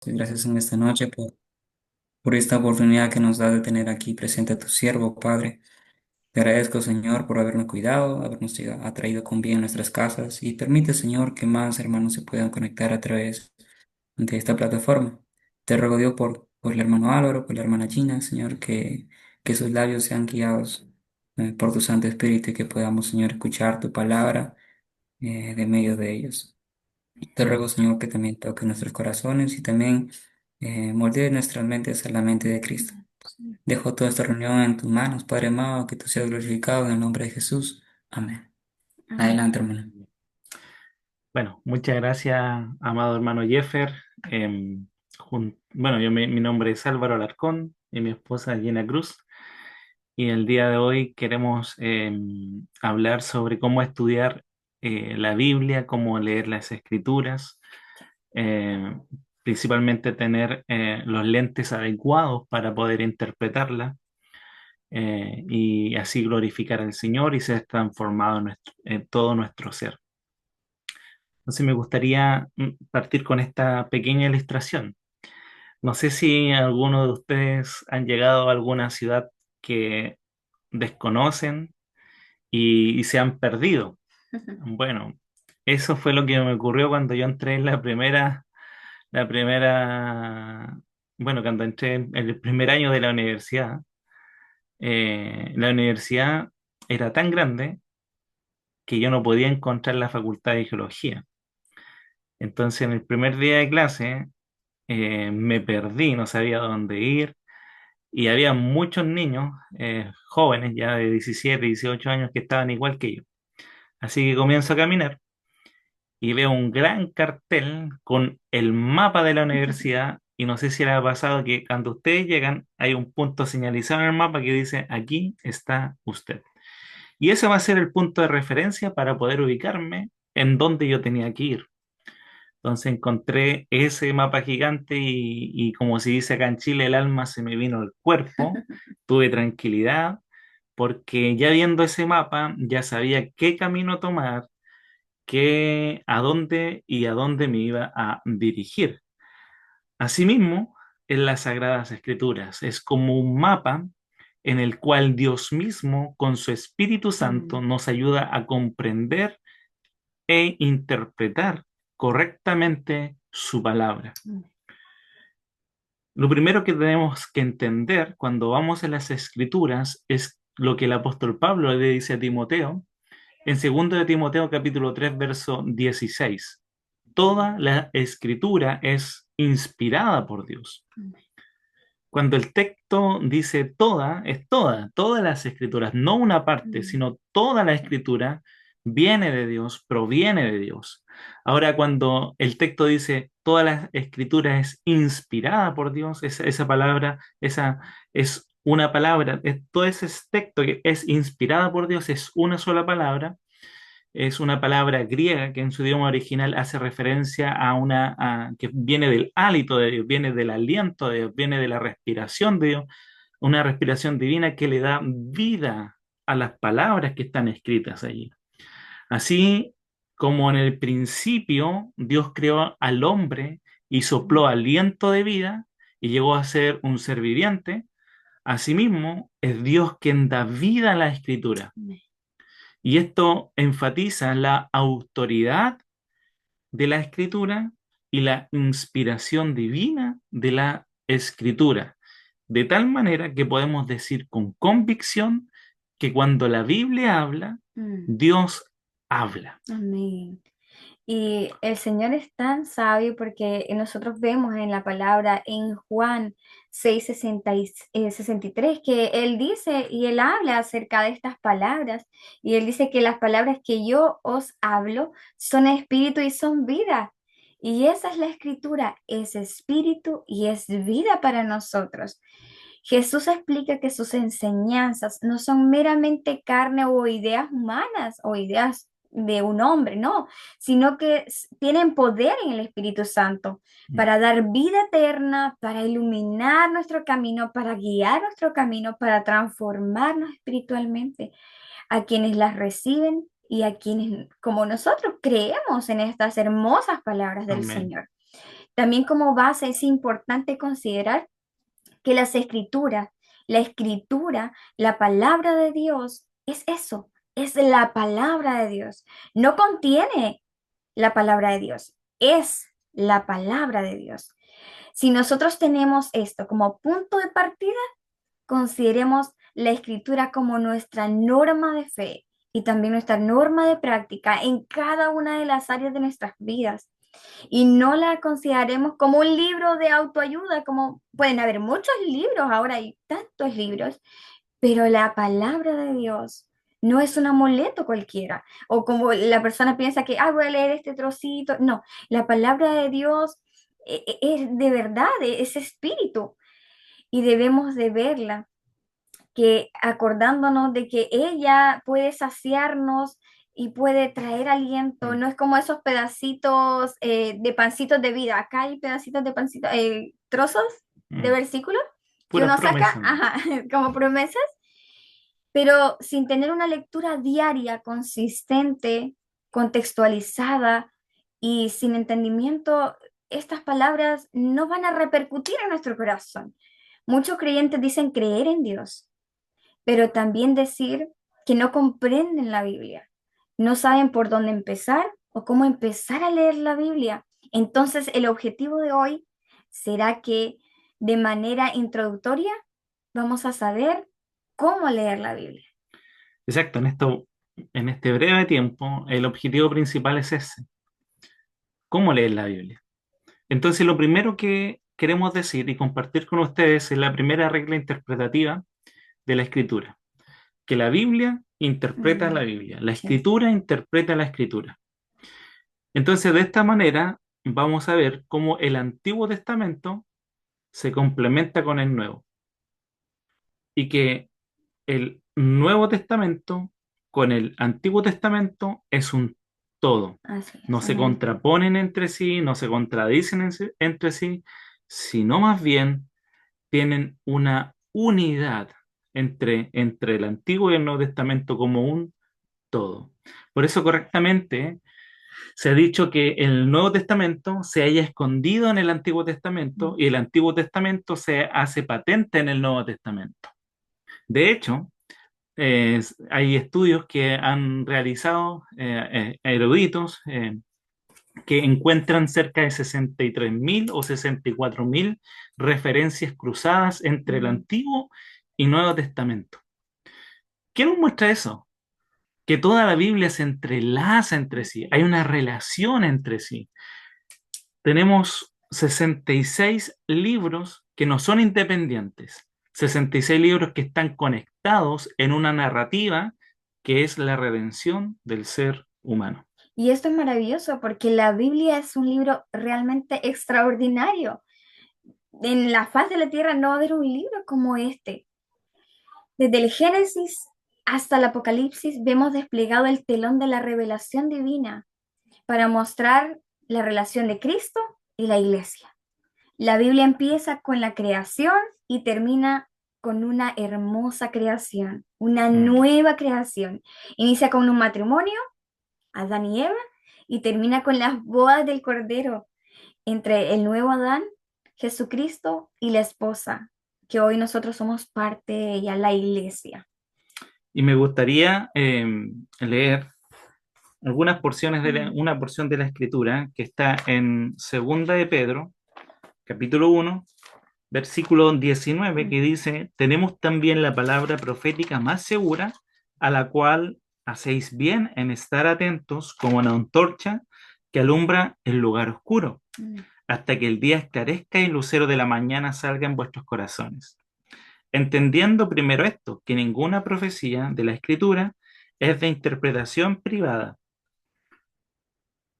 Gracias en esta noche por esta oportunidad que nos da de tener aquí presente a tu siervo, Padre. Te agradezco, Señor, por habernos cuidado, habernos atraído con bien a nuestras casas y permite, Señor, que más hermanos se puedan conectar a través de esta plataforma. Te ruego, Dios, por el hermano Álvaro, por la hermana Gina, Señor, que sus labios sean guiados por tu Santo Espíritu y que podamos, Señor, escuchar tu palabra de medio de ellos. Te ruego, Señor, que también toque nuestros corazones y también moldee nuestras mentes a la mente de Cristo. Dejo toda esta reunión en tus manos, Padre amado, que tú seas glorificado en el nombre de Jesús. Amén. Amén. Adelante, hermano. Bueno, muchas gracias, amado hermano Jeffer. Bueno, mi nombre es Álvaro Alarcón y mi esposa es Gina Cruz. Y el día de hoy queremos hablar sobre cómo estudiar la Biblia, cómo leer las Escrituras, eh, principalmente tener los lentes adecuados para poder interpretarla y así glorificar al Señor y ser transformado en todo nuestro ser. Entonces me gustaría partir con esta pequeña ilustración. No sé si alguno de ustedes han llegado a alguna ciudad que desconocen y se han perdido. Bueno, eso fue lo que me ocurrió cuando yo entré en bueno, cuando entré en el primer año de la universidad. La universidad era tan grande que yo no podía encontrar la facultad de geología. Entonces, en el primer día de clase, me perdí, no sabía dónde ir y había muchos niños jóvenes ya de 17, 18 años que estaban igual que yo. Así que comienzo a caminar y veo un gran cartel con el mapa de la universidad y no sé si le ha pasado que cuando ustedes llegan hay un punto señalizado en el mapa que dice aquí está usted. Y ese va a ser el punto de referencia para poder ubicarme en donde yo tenía que ir. Entonces encontré ese mapa gigante y como se dice acá en Chile, el alma se me vino al cuerpo, tuve tranquilidad, porque ya viendo ese mapa ya sabía qué camino tomar, a dónde y a dónde me iba a dirigir. Asimismo, en las Sagradas Escrituras es como un mapa en el cual Dios mismo, con su Espíritu Santo, Mm. nos ayuda a comprender e interpretar correctamente su palabra. Lo primero que tenemos que entender cuando vamos a las Escrituras es lo que el apóstol Pablo le dice a Timoteo en 2 de Timoteo capítulo 3 verso 16. Toda la Escritura es inspirada por Dios. Cuando el texto dice toda, es todas las escrituras, no una parte, sino toda la escritura viene de Dios, proviene de Dios. Ahora, cuando el texto dice toda la escritura es inspirada por Dios, esa palabra, esa es una palabra, todo ese texto que es inspirada por Dios es una sola palabra, es una palabra griega que en su idioma original hace referencia que viene del hálito de Dios, viene del aliento de Dios, viene de la respiración de Dios, una respiración divina que le da vida a las palabras que están escritas allí. Así como en el principio Dios creó al hombre y sopló aliento de vida y llegó a ser un ser viviente, asimismo es Dios quien da vida a la escritura. Y esto enfatiza la autoridad de la escritura y la inspiración divina de la escritura, de tal manera que podemos decir con convicción que cuando la Biblia habla, Mm. Dios habla. Amén. Y el Señor es tan sabio porque nosotros vemos en la palabra en Juan 6:63 que Él dice y Él habla acerca de estas palabras y Él dice que las palabras que yo os hablo son espíritu y son vida. Y esa es la escritura, es espíritu y es vida para nosotros. Jesús explica que sus enseñanzas no son meramente carne o ideas humanas o ideas de un hombre, no, sino que tienen poder en el Espíritu Santo para dar vida eterna, para iluminar nuestro camino, para guiar nuestro camino, para transformarnos espiritualmente a quienes las reciben y a quienes, como nosotros, creemos en estas hermosas palabras del Amén. Señor. También como base es importante considerar que la escritura, la palabra de Dios es eso, es la palabra de Dios. No contiene la palabra de Dios, es la palabra de Dios. Si nosotros tenemos esto como punto de partida, consideremos la escritura como nuestra norma de fe y también nuestra norma de práctica en cada una de las áreas de nuestras vidas. Y no la consideremos como un libro de autoayuda, como pueden haber muchos libros, ahora hay tantos libros, pero la palabra de Dios no es un amuleto cualquiera, o como la persona piensa que, voy a leer este trocito. No, la palabra de Dios es de verdad, es espíritu, y debemos de verla que acordándonos de que ella puede saciarnos y puede traer aliento, Mm, no es como esos pedacitos de pancitos de vida. Acá hay pedacitos de pancitos, trozos de mm. versículos que Puras uno saca, promesas, ¿no? ajá, como promesas, pero sin tener una lectura diaria, consistente, contextualizada y sin entendimiento, estas palabras no van a repercutir en nuestro corazón. Muchos creyentes dicen creer en Dios, pero también decir que no comprenden la Biblia, no saben por dónde empezar o cómo empezar a leer la Biblia. Entonces, el objetivo de hoy será que de manera introductoria vamos a saber cómo leer la Biblia. Exacto, en este breve tiempo, el objetivo principal es ese, cómo leer la Biblia. Entonces, lo primero que queremos decir y compartir con ustedes es la primera regla interpretativa de la Escritura, que la Biblia interpreta la Mm, Biblia, la sí, Escritura interpreta la Escritura. Entonces, de esta manera, vamos a ver cómo el Antiguo Testamento se complementa con el Nuevo y que el Nuevo Testamento con el Antiguo Testamento es un todo. así No es, se amén. contraponen entre sí, no se contradicen entre sí, sino más bien tienen una unidad entre el Antiguo y el Nuevo Testamento como un todo. Por eso correctamente se ha dicho que el Nuevo Testamento se haya escondido en el Antiguo Testamento Mm. y el Antiguo Testamento se hace patente en el Nuevo Testamento. De hecho, hay estudios que han realizado eruditos que encuentran cerca de 63.000 o 64.000 referencias cruzadas entre el Mm. Antiguo y Nuevo Testamento. ¿Qué nos muestra eso? Que toda la Biblia se entrelaza entre sí, hay una relación entre sí. Tenemos 66 libros que no son independientes, 66 libros que están conectados en una narrativa que es la redención del ser humano. Y esto es maravilloso porque la Biblia es un libro realmente extraordinario. En la faz de la tierra no va a haber un libro como este. Desde el Génesis hasta el Apocalipsis vemos desplegado el telón de la revelación divina para mostrar la relación de Cristo y la iglesia. La Biblia empieza con la creación y termina con una hermosa creación, una Mm. nueva creación. Inicia con un matrimonio, Adán y Eva, y termina con las bodas del Cordero entre el nuevo Adán, Jesucristo y la esposa, que hoy nosotros somos parte de ella, la iglesia. Y me gustaría leer algunas porciones Mm. una porción de la escritura que está en Segunda de Pedro, capítulo 1, versículo 19, Mm. que dice, tenemos también la palabra profética más segura, a la cual hacéis bien en estar atentos como una antorcha que alumbra el lugar oscuro, Mm. hasta que el día esclarezca y el lucero de la mañana salga en vuestros corazones. Entendiendo primero esto, que ninguna profecía de la Escritura es de interpretación privada,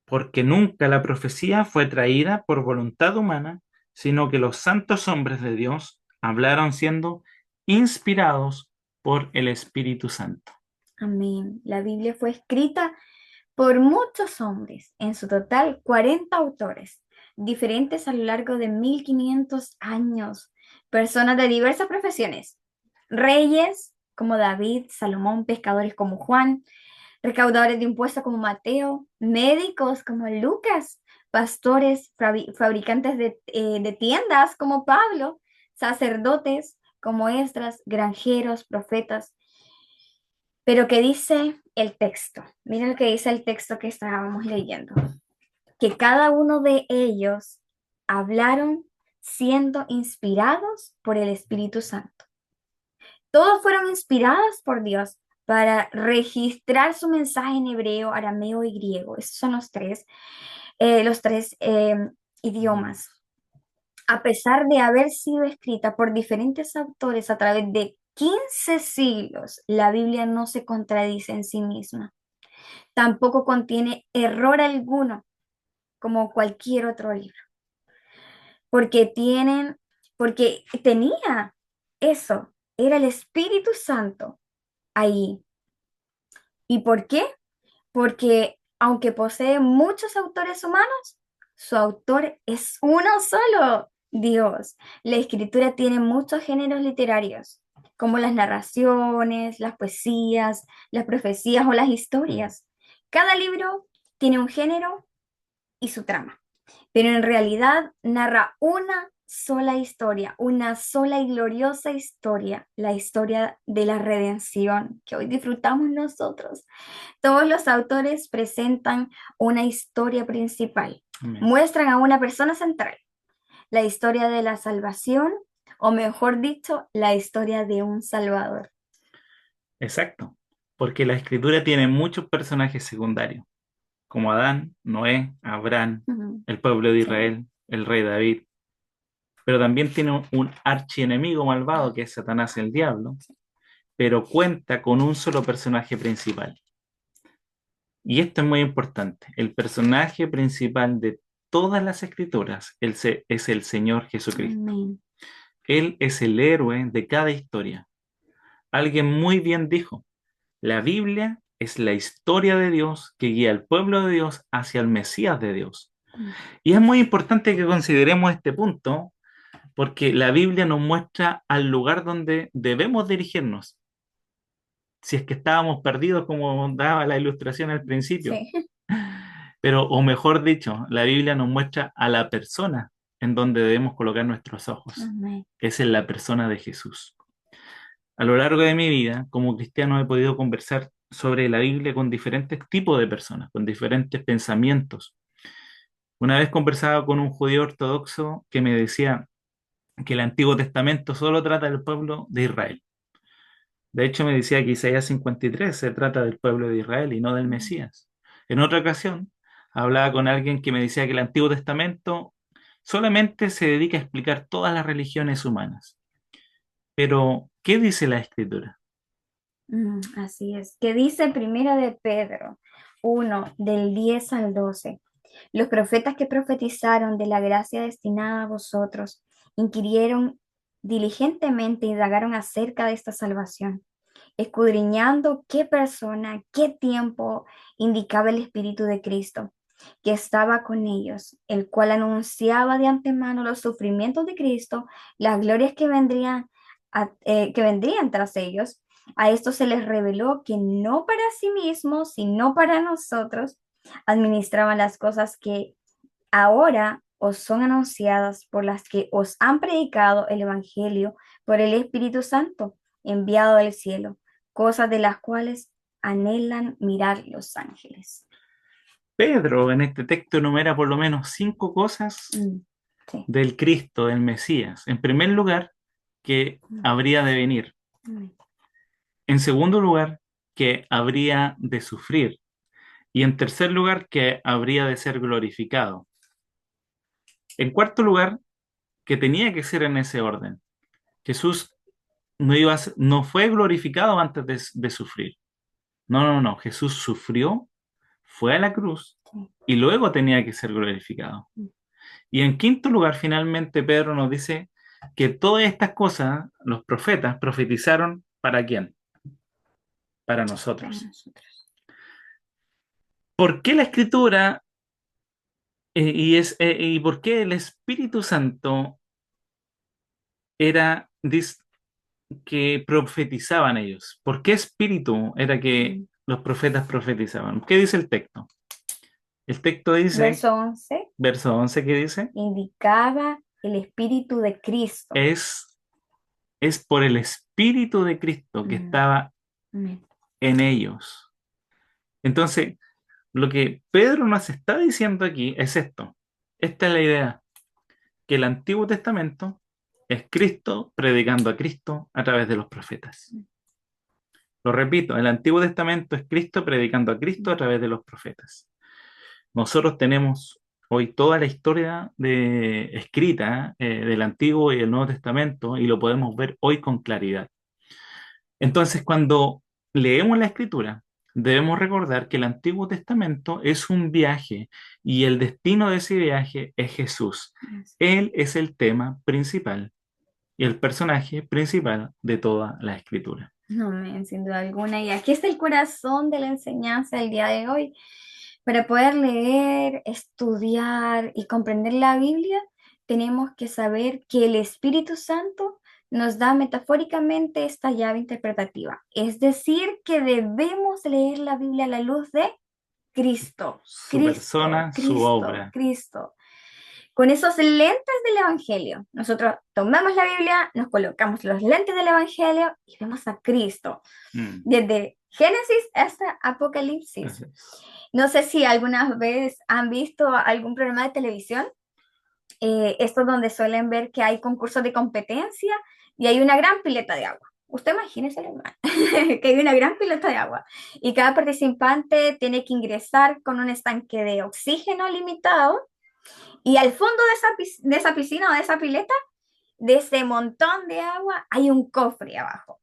porque nunca la profecía fue traída por voluntad humana, sino que los santos hombres de Dios hablaron siendo inspirados por el Espíritu Santo. Amén. La Biblia fue escrita por muchos hombres, en su total 40 autores, diferentes a lo largo de 1500 años, personas de diversas profesiones, reyes como David, Salomón, pescadores como Juan, recaudadores de impuestos como Mateo, médicos como Lucas, pastores, fabricantes de tiendas como Pablo, sacerdotes como Esdras, granjeros, profetas. Pero ¿qué dice el texto? Miren lo que dice el texto que estábamos leyendo. Que cada uno de ellos hablaron siendo inspirados por el Espíritu Santo. Todos fueron inspirados por Dios para registrar su mensaje en hebreo, arameo y griego. Esos son los tres idiomas. A pesar de haber sido escrita por diferentes autores a través de 15 siglos, la Biblia no se contradice en sí misma. Tampoco contiene error alguno, como cualquier otro libro, porque tenía eso, era el Espíritu Santo ahí. ¿Y por qué? Porque aunque posee muchos autores humanos, su autor es uno solo, Dios. La escritura tiene muchos géneros literarios, como las narraciones, las poesías, las profecías o las historias. Cada libro tiene un género y su trama, pero en realidad narra una sola y gloriosa historia, la historia de la redención que hoy disfrutamos nosotros. Todos los autores presentan una historia principal, Amén. muestran a una persona central, la historia de la salvación, o mejor dicho, la historia de un Salvador. Exacto, porque la escritura tiene muchos personajes secundarios, como Adán, Noé, Abraham, Ujú. el pueblo de Sí. Israel, el rey David, pero también tiene un archienemigo malvado que es Satanás el diablo, pero cuenta con un solo personaje principal. Y esto es muy importante. El personaje principal de todas las escrituras es el Señor Jesucristo. Amén. Él es el héroe de cada historia. Alguien muy bien dijo, la Biblia es la historia de Dios que guía al pueblo de Dios hacia el Mesías de Dios. Y es muy importante que consideremos este punto porque la Biblia nos muestra al lugar donde debemos dirigirnos. Si es que estábamos perdidos, como daba la ilustración al principio. Sí. Pero, o mejor dicho, la Biblia nos muestra a la persona en donde debemos colocar nuestros ojos. Amén. Es en la persona de Jesús. A lo largo de mi vida, como cristiano, he podido conversar sobre la Biblia con diferentes tipos de personas, con diferentes pensamientos. Una vez conversaba con un judío ortodoxo que me decía que el Antiguo Testamento solo trata del pueblo de Israel. De hecho, me decía que Isaías 53 se trata del pueblo de Israel y no del Mesías. En otra ocasión, hablaba con alguien que me decía que el Antiguo Testamento solamente se dedica a explicar todas las religiones humanas. Pero, ¿qué dice la Escritura? Así es. Que dice Primera de Pedro 1, del 10 al 12. Los profetas que profetizaron de la gracia destinada a vosotros inquirieron diligentemente, indagaron acerca de esta salvación, escudriñando qué persona, qué tiempo indicaba el Espíritu de Cristo, que estaba con ellos, el cual anunciaba de antemano los sufrimientos de Cristo, las glorias que vendrían tras ellos. A esto se les reveló que no para sí mismos, sino para nosotros, administraban las cosas que ahora os son anunciadas, por las que os han predicado el Evangelio por el Espíritu Santo, enviado del cielo, cosas de las cuales anhelan mirar los ángeles. Pedro en este texto enumera por lo menos 5 cosas Sí. del Cristo, del Mesías. En primer lugar, que habría de venir. En segundo lugar, que habría de sufrir. Y en tercer lugar, que habría de ser glorificado. En cuarto lugar, que tenía que ser en ese orden. Jesús no fue glorificado antes de sufrir. No, no, no. Jesús sufrió, fue a la cruz y luego tenía que ser glorificado. Y en quinto lugar, finalmente, Pedro nos dice que todas estas cosas, los profetas profetizaron ¿para quién? Para nosotros. ¿Por qué la escritura y por qué el Espíritu Santo era que profetizaban ellos? ¿Por qué espíritu era que los profetas profetizaban? ¿Qué dice el texto? El texto dice, Verso 11 verso 11 que dice, indicaba el Espíritu de Cristo. es, es por el Espíritu de Cristo que Mm, estaba amén. en ellos. Entonces, lo que Pedro nos está diciendo aquí es esto. Esta es la idea, que el Antiguo Testamento es Cristo predicando a Cristo a través de los profetas. Lo repito, el Antiguo Testamento es Cristo predicando a Cristo a través de los profetas. Nosotros tenemos hoy toda la historia escrita del Antiguo y del Nuevo Testamento y lo podemos ver hoy con claridad. Entonces, cuando leemos la Escritura, debemos recordar que el Antiguo Testamento es un viaje y el destino de ese viaje es Jesús. Él es el tema principal y el personaje principal de toda la Escritura. Amén, sin duda alguna. Y aquí está el corazón de la enseñanza del día de hoy. Para poder leer, estudiar y comprender la Biblia, tenemos que saber que el Espíritu Santo nos da metafóricamente esta llave interpretativa. Es decir, que debemos leer la Biblia a la luz de Cristo, Su Cristo, persona, su Cristo, obra. Cristo. Con esos lentes del Evangelio, nosotros tomamos la Biblia, nos colocamos los lentes del Evangelio y vemos a Cristo. Desde Génesis hasta Apocalipsis. Así es. No sé si alguna vez han visto algún programa de televisión, estos donde suelen ver que hay concursos de competencia y hay una gran pileta de agua. Usted imagínese, hermano, que hay una gran pileta de agua y cada participante tiene que ingresar con un estanque de oxígeno limitado y al fondo de esa piscina o de esa pileta, de ese montón de agua, hay un cofre abajo.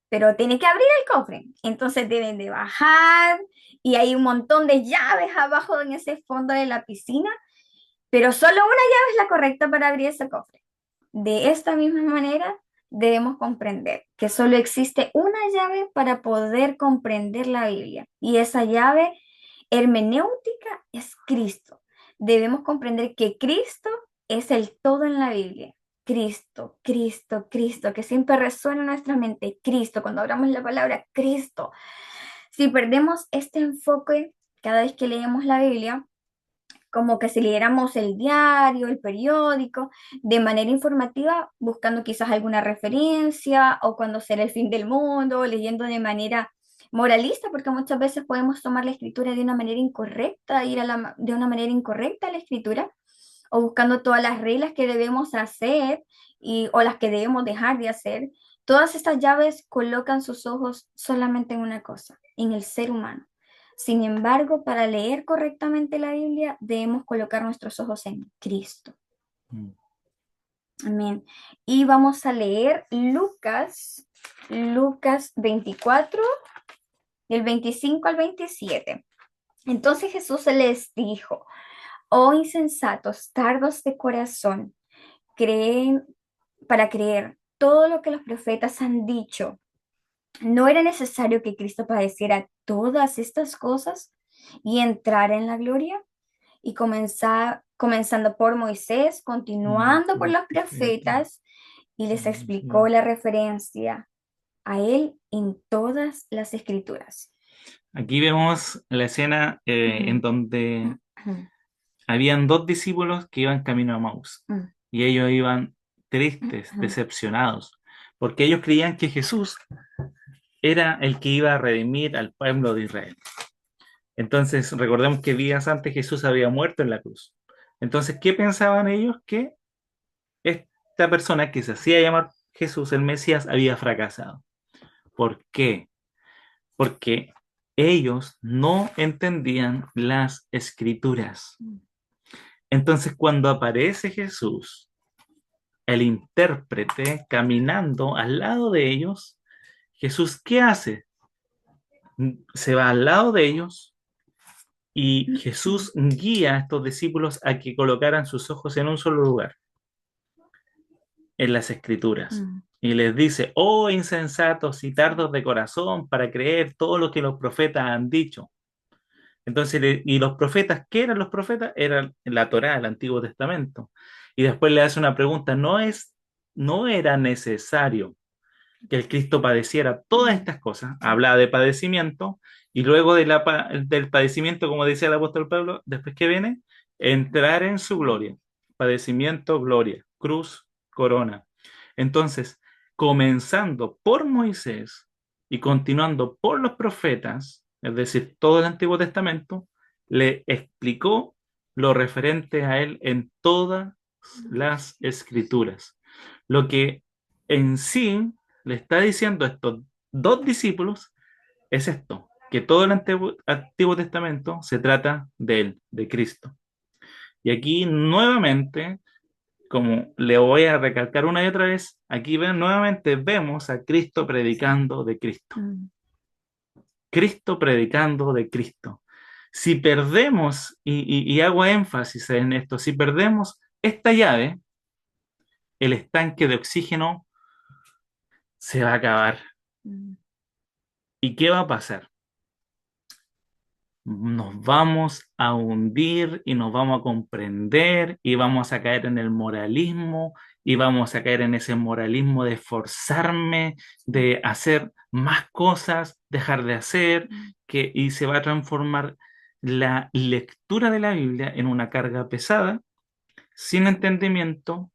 Pero tiene que abrir el cofre. Entonces deben de bajar y hay un montón de llaves abajo en ese fondo de la piscina, pero solo una llave es la correcta para abrir ese cofre. De esta misma manera debemos comprender que solo existe una llave para poder comprender la Biblia y esa llave hermenéutica es Cristo. Debemos comprender que Cristo es el todo en la Biblia. Cristo, Cristo, Cristo, que siempre resuena en nuestra mente. Cristo, cuando hablamos la palabra Cristo. Si perdemos este enfoque cada vez que leemos la Biblia, como que si leyéramos el diario, el periódico, de manera informativa, buscando quizás alguna referencia o cuando será el fin del mundo, leyendo de manera moralista, porque muchas veces podemos tomar la escritura de una manera incorrecta, de una manera incorrecta a la escritura, o buscando todas las reglas que debemos hacer o las que debemos dejar de hacer. Todas estas llaves colocan sus ojos solamente en una cosa, en el ser humano. Sin embargo, para leer correctamente la Biblia, debemos colocar nuestros ojos en Cristo. Amén. Y vamos a leer Lucas 24, del 25 al 27. Entonces Jesús les dijo: oh insensatos, tardos de corazón, creen para creer todo lo que los profetas han dicho. ¿No era necesario que Cristo padeciera todas estas cosas y entrara en la gloria? Y comenzando por Moisés, continuando por los profetas, y les explicó la referencia a él en todas las escrituras. Aquí vemos la escena en donde habían dos discípulos que iban camino a Maús y ellos iban tristes, decepcionados, porque ellos creían que Jesús era el que iba a redimir al pueblo de Israel. Entonces, recordemos que días antes Jesús había muerto en la cruz. Entonces, ¿qué pensaban ellos? Que esta persona que se hacía llamar Jesús, el Mesías, había fracasado. ¿Por qué? Porque ellos no entendían las escrituras. Entonces, cuando aparece Jesús, el intérprete, caminando al lado de ellos, Jesús, ¿qué hace? Se va al lado de ellos y Jesús guía a estos discípulos a que colocaran sus ojos en un solo lugar, en las escrituras. Y les dice: oh insensatos y tardos de corazón para creer todo lo que los profetas han dicho. Entonces, y los profetas, ¿qué eran los profetas? Eran la Torá, el Antiguo Testamento. Y después le hace una pregunta: no era necesario que el Cristo padeciera todas estas cosas. Habla de padecimiento y luego del padecimiento, como decía el apóstol Pablo, después que viene, entrar en su gloria. Padecimiento, gloria, cruz, corona. Entonces, comenzando por Moisés y continuando por los profetas, es decir, todo el Antiguo Testamento, le explicó lo referente a él en todas las escrituras. Lo que en sí le está diciendo a estos dos discípulos es esto, que todo el Antiguo Testamento se trata de él, de Cristo. Y aquí nuevamente, como le voy a recalcar una y otra vez, aquí nuevamente vemos a Cristo predicando de Cristo. Cristo predicando de Cristo. Si perdemos, y hago énfasis en esto, si perdemos esta llave, el estanque de oxígeno se va a acabar. ¿Y qué va a pasar? Nos vamos a hundir y nos vamos a comprender y vamos a caer en el moralismo y vamos a caer en ese moralismo de forzarme, de hacer más cosas, dejar de hacer, y se va a transformar la lectura de la Biblia en una carga pesada, sin entendimiento,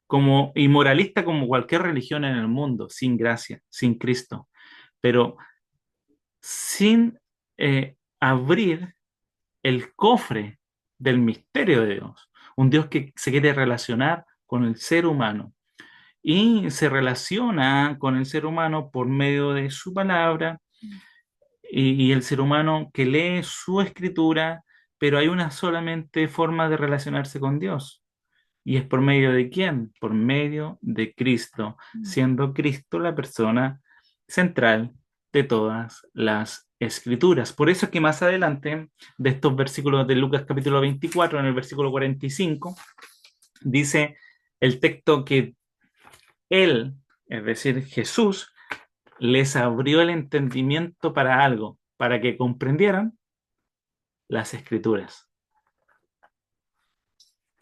como inmoralista como cualquier religión en el mundo, sin gracia, sin Cristo, pero sin abrir el cofre del misterio de Dios, un Dios que se quiere relacionar con el ser humano y se relaciona con el ser humano por medio de su palabra y el ser humano que lee su escritura, pero hay una solamente forma de relacionarse con Dios. ¿Y es por medio de quién? Por medio de Cristo, siendo Cristo la persona central de todas las escrituras. Por eso es que más adelante, de estos versículos de Lucas capítulo 24, en el versículo 45, dice el texto que Él, es decir, Jesús, les abrió el entendimiento para algo, para que comprendieran las escrituras.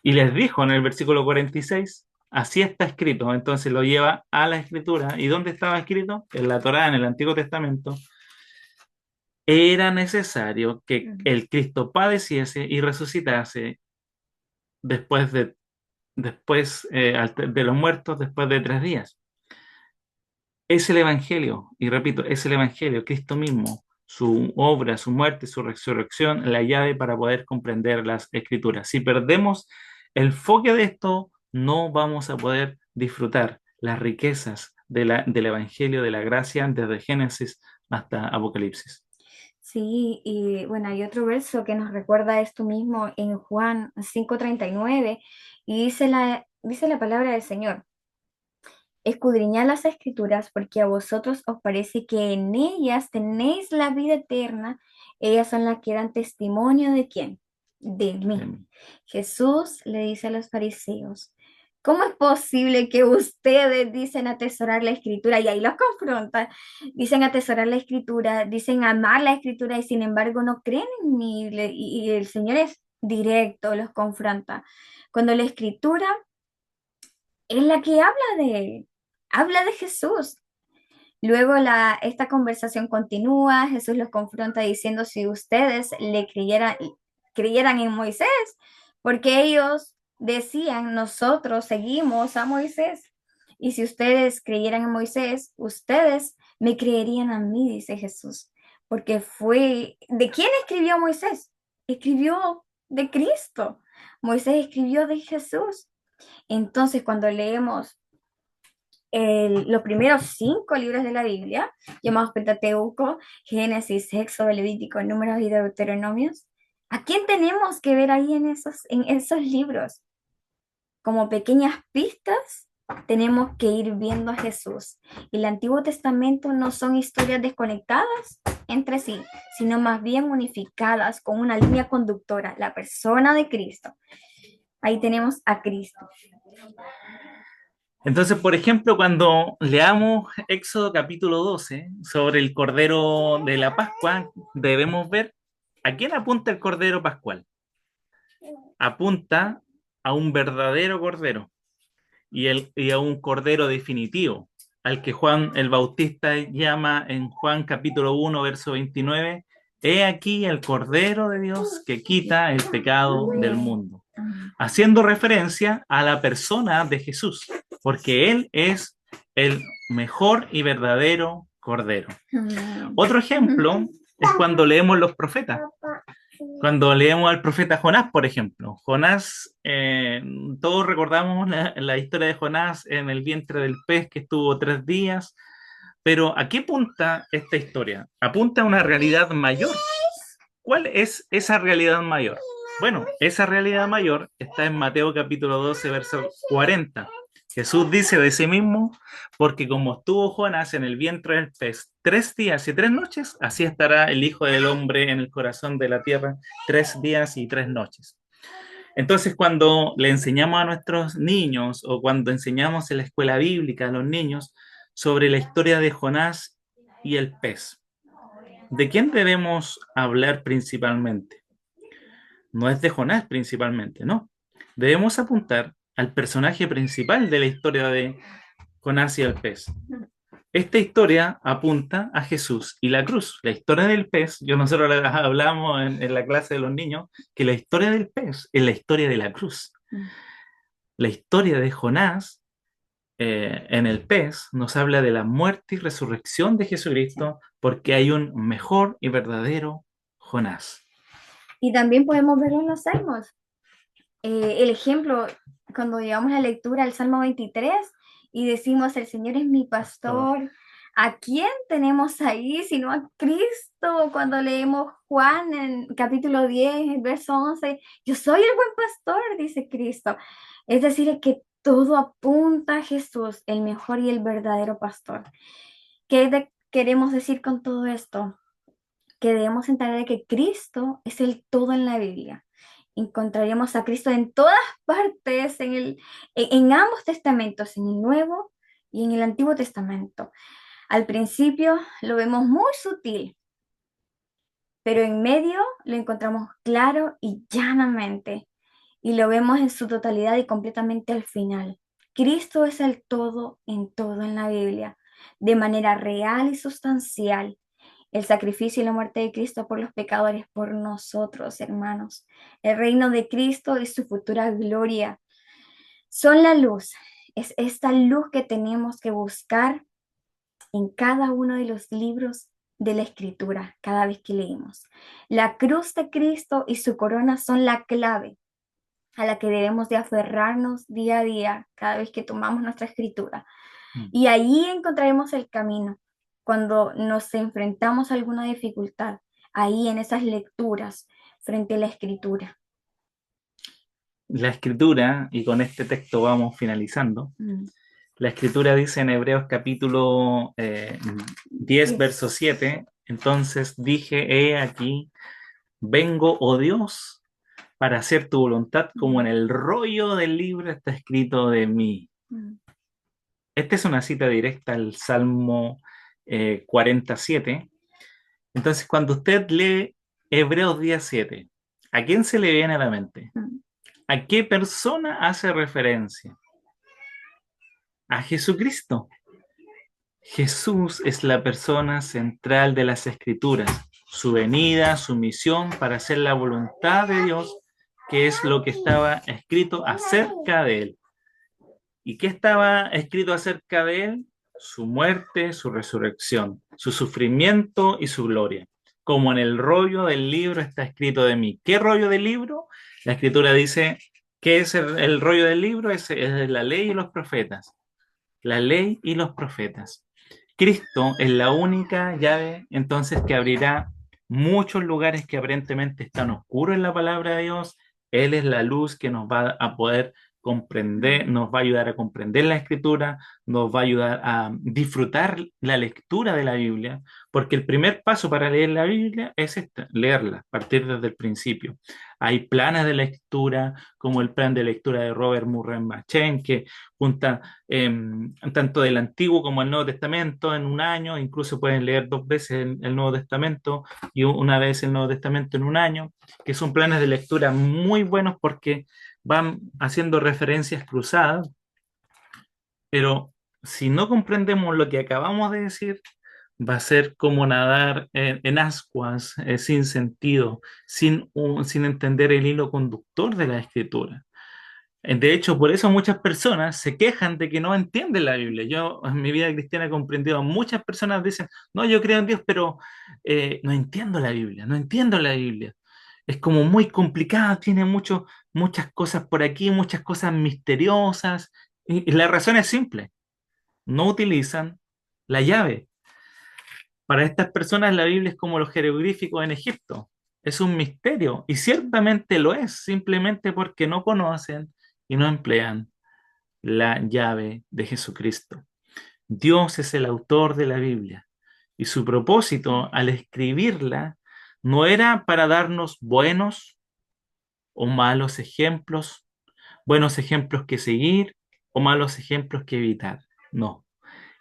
Y les dijo en el versículo 46, así está escrito. Entonces lo lleva a la escritura. ¿Y dónde estaba escrito? En la Torá, en el Antiguo Testamento. Era necesario que el Cristo padeciese y resucitase después de los muertos, después de 3 días. Es el Evangelio, y repito, es el Evangelio, Cristo mismo, su obra, su muerte, su resurrección, la llave para poder comprender las Escrituras. Si perdemos el foco de esto, no vamos a poder disfrutar las riquezas del Evangelio, de la gracia, desde Génesis hasta Apocalipsis. Sí, y bueno, hay otro verso que nos recuerda esto mismo en Juan 5:39 y dice la palabra del Señor. Escudriñad las escrituras porque a vosotros os parece que en ellas tenéis la vida eterna. Ellas son las que dan testimonio de quién, de mí. Jesús le dice a los fariseos, ¿cómo es posible que ustedes dicen atesorar la escritura? Y ahí los confronta. Dicen atesorar la escritura, dicen amar la escritura y sin embargo no creen en mí. Y el Señor es directo, los confronta. Cuando la escritura es la que habla de Jesús. Luego esta conversación continúa, Jesús los confronta diciendo si ustedes creyeran en Moisés, porque ellos decían, nosotros seguimos a Moisés, y si ustedes creyeran en Moisés, ustedes me creerían a mí, dice Jesús, porque ¿de quién escribió Moisés? Escribió de Cristo. Moisés escribió de Jesús. Entonces, cuando leemos los primeros 5 libros de la Biblia, llamados Pentateuco, Génesis, Éxodo, Levítico, Números y Deuteronomios, ¿a quién tenemos que ver ahí en esos libros? Como pequeñas pistas, tenemos que ir viendo a Jesús. El Antiguo Testamento no son historias desconectadas entre sí, sino más bien unificadas con una línea conductora, la persona de Cristo. Ahí tenemos a Cristo. Entonces, por ejemplo, cuando leamos Éxodo capítulo 12 sobre el Cordero de la Pascua, debemos ver a quién apunta el Cordero Pascual. Apunta a un verdadero Cordero y a un Cordero definitivo, al que Juan el Bautista llama en Juan capítulo 1, verso 29, he aquí el Cordero de Dios que quita el pecado del mundo, haciendo referencia a la persona de Jesús, porque Él es el mejor y verdadero Cordero. Otro ejemplo es cuando leemos los profetas. Cuando leemos al profeta Jonás, por ejemplo. Jonás, todos recordamos la historia de Jonás en el vientre del pez que estuvo 3 días, pero ¿a qué apunta esta historia? Apunta a una realidad mayor. ¿Cuál es esa realidad mayor? Bueno, esa realidad mayor está en Mateo capítulo 12, verso 40. Jesús dice de sí mismo, porque como estuvo Jonás en el vientre del pez 3 días y 3 noches, así estará el Hijo del Hombre en el corazón de la tierra 3 días y 3 noches. Entonces, cuando le enseñamos a nuestros niños o cuando enseñamos en la escuela bíblica a los niños sobre la historia de Jonás y el pez, ¿de quién debemos hablar principalmente? No es de Jonás principalmente, no. Debemos apuntar al personaje principal de la historia de Jonás y el pez. Esta historia apunta a Jesús y la cruz. La historia del pez, nosotros hablamos en la clase de los niños, que la historia del pez es la historia de la cruz. La historia de Jonás en el pez nos habla de la muerte y resurrección de Jesucristo, porque hay un mejor y verdadero Jonás. Y también podemos verlo en los salmos. El ejemplo, cuando llevamos la lectura al Salmo 23 y decimos, el Señor es mi pastor, ¿a quién tenemos ahí sino a Cristo? Cuando leemos Juan en capítulo 10, verso 11, yo soy el buen pastor, dice Cristo. Es decir, que todo apunta a Jesús, el mejor y el verdadero pastor. ¿Qué queremos decir con todo esto? Que debemos entender que Cristo es el todo en la Biblia. Encontraremos a Cristo en todas partes, en ambos testamentos, en el Nuevo y en el Antiguo Testamento. Al principio lo vemos muy sutil, pero en medio lo encontramos claro y llanamente, y lo vemos en su totalidad y completamente al final. Cristo es el todo en la Biblia, de manera real y sustancial. El sacrificio y la muerte de Cristo por los pecadores, por nosotros, hermanos. El reino de Cristo y su futura gloria son la luz. Es esta luz que tenemos que buscar en cada uno de los libros de la Escritura, cada vez que leemos. La cruz de Cristo y su corona son la clave a la que debemos de aferrarnos día a día, cada vez que tomamos nuestra Escritura. Y ahí encontraremos el camino. Cuando nos enfrentamos a alguna dificultad, ahí en esas lecturas frente a la Escritura. La Escritura, y con este texto vamos finalizando, la Escritura dice en Hebreos capítulo 10, verso 7, entonces dije, he aquí, vengo, oh Dios, para hacer tu voluntad, como en el rollo del libro está escrito de mí. Esta es una cita directa al Salmo 47. Entonces, cuando usted lee Hebreos 17, ¿a quién se le viene a la mente? ¿A qué persona hace referencia? A Jesucristo. Jesús es la persona central de las Escrituras, su venida, su misión para hacer la voluntad de Dios, que es lo que estaba escrito acerca de él. ¿Y qué estaba escrito acerca de él? Su muerte, su resurrección, su sufrimiento y su gloria. Como en el rollo del libro está escrito de mí. ¿Qué rollo del libro? La Escritura dice, ¿qué es el rollo del libro? Es la ley y los profetas. La ley y los profetas. Cristo es la única llave entonces que abrirá muchos lugares que aparentemente están oscuros en la palabra de Dios. Él es la luz que nos va a poder comprender, nos va a ayudar a comprender la Escritura, nos va a ayudar a disfrutar la lectura de la Biblia, porque el primer paso para leer la Biblia es leerla, partir desde el principio. Hay planes de lectura, como el plan de lectura de Robert Murray Machen, que junta tanto del Antiguo como el Nuevo Testamento en un año, incluso pueden leer 2 veces el Nuevo Testamento y una vez el Nuevo Testamento en un año, que son planes de lectura muy buenos porque van haciendo referencias cruzadas, pero si no comprendemos lo que acabamos de decir, va a ser como nadar en ascuas, sin sentido, sin entender el hilo conductor de la escritura. De hecho, por eso muchas personas se quejan de que no entienden la Biblia. Yo en mi vida cristiana he comprendido, muchas personas dicen, no, yo creo en Dios, pero no entiendo la Biblia, no entiendo la Biblia. Es como muy complicada, tiene muchas cosas por aquí, muchas cosas misteriosas. Y la razón es simple, no utilizan la llave. Para estas personas la Biblia es como los jeroglíficos en Egipto. Es un misterio y ciertamente lo es, simplemente porque no conocen y no emplean la llave de Jesucristo. Dios es el autor de la Biblia y su propósito al escribirla no era para darnos buenos o malos ejemplos, buenos ejemplos que seguir o malos ejemplos que evitar. No,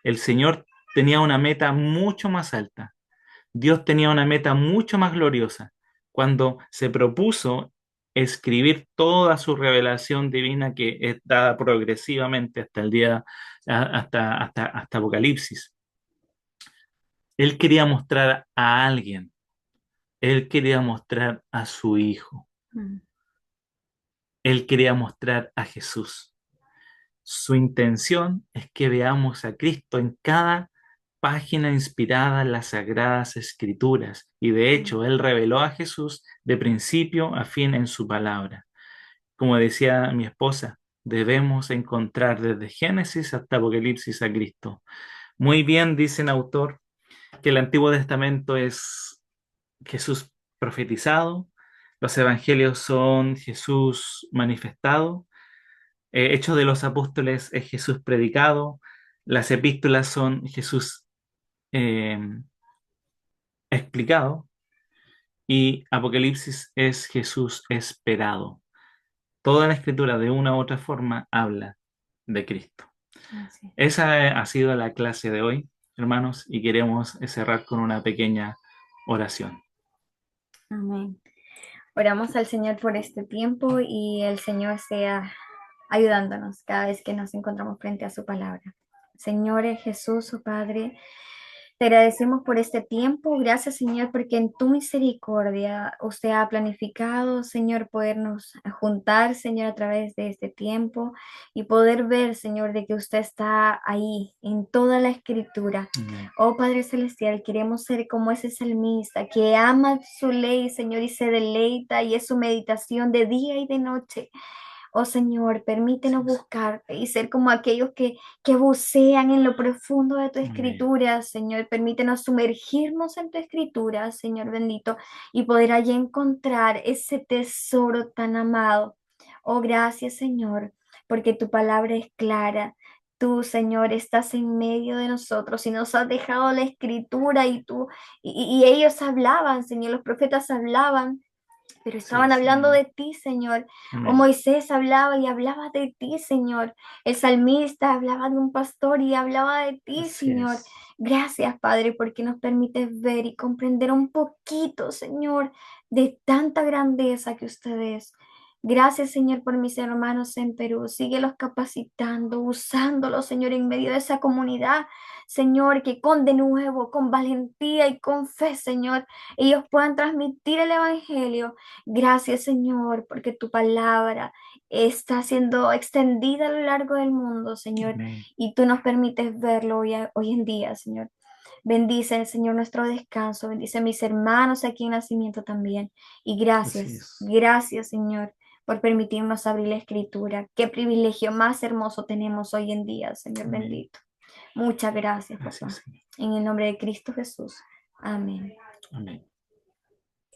el Señor tenía una meta mucho más alta. Dios tenía una meta mucho más gloriosa cuando se propuso escribir toda su revelación divina que es dada progresivamente hasta el día, hasta Apocalipsis. Él quería mostrar a alguien, él quería mostrar a su hijo, Mm. él quería mostrar a Jesús. Su intención es que veamos a Cristo en cada página inspirada en las Sagradas Escrituras. Y de hecho, Él reveló a Jesús de principio a fin en su palabra. Como decía mi esposa, debemos encontrar desde Génesis hasta Apocalipsis a Cristo. Muy bien, dice el autor, que el Antiguo Testamento es Jesús profetizado, los evangelios son Jesús manifestado, Hechos de los Apóstoles es Jesús predicado, las epístolas son Jesús eh, explicado y Apocalipsis es Jesús esperado. Toda la escritura de una u otra forma habla de Cristo. Así es. Esa ha sido la clase de hoy, hermanos, y queremos cerrar con una pequeña oración. Amén. Oramos al Señor por este tiempo y el Señor sea ayudándonos cada vez que nos encontramos frente a su palabra. Señor Jesús, oh Padre, te agradecemos por este tiempo. Gracias, Señor, porque en tu misericordia usted ha planificado, Señor, podernos juntar, Señor, a través de este tiempo y poder ver, Señor, de que usted está ahí en toda la escritura. Amén. Oh Padre Celestial, queremos ser como ese salmista que ama su ley, Señor, y se deleita y es su meditación de día y de noche. Oh Señor, permítenos buscarte y ser como aquellos que bucean en lo profundo de tu Amén. escritura, Señor. Permítenos sumergirnos en tu escritura, Señor bendito, y poder allí encontrar ese tesoro tan amado. Oh, gracias, Señor, porque tu palabra es clara. Tú, Señor, estás en medio de nosotros y nos has dejado la escritura y ellos hablaban, Señor, los profetas hablaban, pero estaban Sí, hablando Señor. de ti, Señor. O Amén. Moisés hablaba y hablaba de ti, Señor. El salmista hablaba de un pastor y hablaba de ti, Así Señor. es. Gracias, Padre, porque nos permites ver y comprender un poquito, Señor, de tanta grandeza que usted es. Gracias, Señor, por mis hermanos en Perú. Síguelos capacitando, usándolos, Señor, en medio de esa comunidad. Señor, que con de nuevo, con valentía y con fe, Señor, ellos puedan transmitir el Evangelio. Gracias, Señor, porque tu palabra está siendo extendida a lo largo del mundo, Señor, Amén. y tú nos permites verlo hoy en día, Señor. Bendice, Señor, nuestro descanso. Bendice a mis hermanos aquí en nacimiento también. Y Así gracias, es. gracias, Señor, por permitirnos abrir la escritura. Qué privilegio más hermoso tenemos hoy en día, Señor Amén. bendito. Muchas gracias, Gracias, papá. Señor. En el nombre de Cristo Jesús. Amén. Amén.